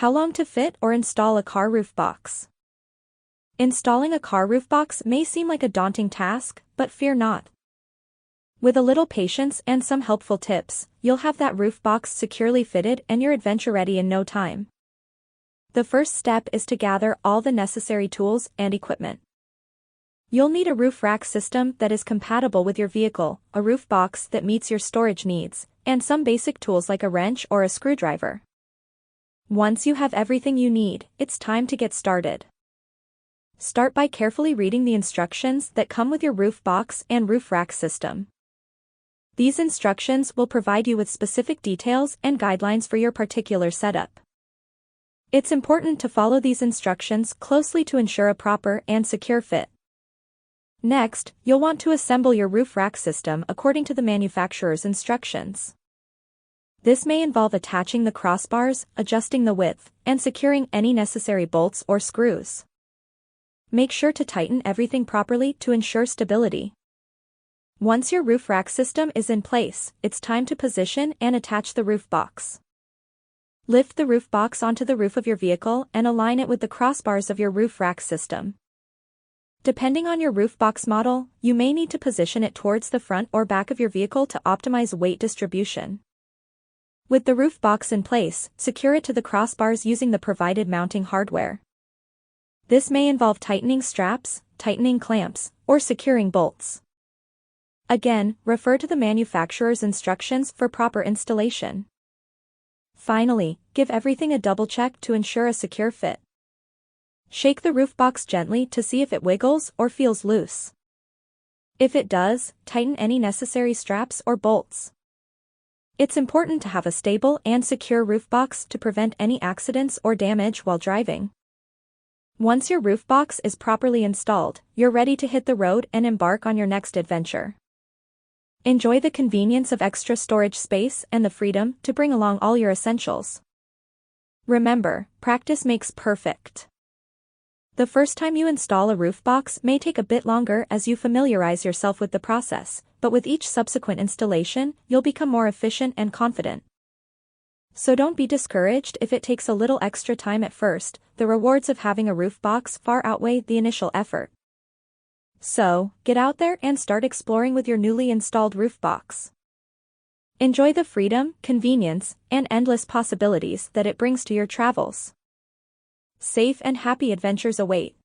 How long to fit or install a car roof box? Installing a car roof box may seem like a daunting task, but fear not. With a little patience and some helpful tips, you'll have that roof box securely fitted and your adventure ready in no time. The first step is to gather all the necessary tools and equipment. You'll need a roof rack system that is compatible with your vehicle, a roof box that meets your storage needs, and some basic tools like a wrench or a screwdriver. Once you have everything you need, it's time to get started. Start by carefully reading the instructions that come with your roof box and roof rack system. These instructions will provide you with specific details and guidelines for your particular setup. It's important to follow these instructions closely to ensure a proper and secure fit. Next, you'll want to assemble your roof rack system according to the manufacturer's instructions. This may involve attaching the crossbars, adjusting the width, and securing any necessary bolts or screws. Make sure to tighten everything properly to ensure stability. Once your roof rack system is in place, it's time to position and attach the roof box. Lift the roof box onto the roof of your vehicle and align it with the crossbars of your roof rack system. Depending on your roof box model, you may need to position it towards the front or back of your vehicle to optimize weight distribution. With the roof box in place, secure it to the crossbars using the provided mounting hardware. This may involve tightening straps, tightening clamps, or securing bolts. Again, refer to the manufacturer's instructions for proper installation. Finally, give everything a double check to ensure a secure fit. Shake the roof box gently to see if it wiggles or feels loose. If it does, tighten any necessary straps or bolts. It's important to have a stable and secure roof box to prevent any accidents or damage while driving. Once your roof box is properly installed, you're ready to hit the road and embark on your next adventure. Enjoy the convenience of extra storage space and the freedom to bring along all your essentials. Remember, practice makes perfect. The first time you install a roof box may take a bit longer as you familiarize yourself with the process, but with each subsequent installation, you'll become more efficient and confident. So don't be discouraged if it takes a little extra time at first. The rewards of having a roof box far outweigh the initial effort. So, get out there and start exploring with your newly installed roof box. Enjoy the freedom, convenience, and endless possibilities that it brings to your travels. Safe and happy adventures await.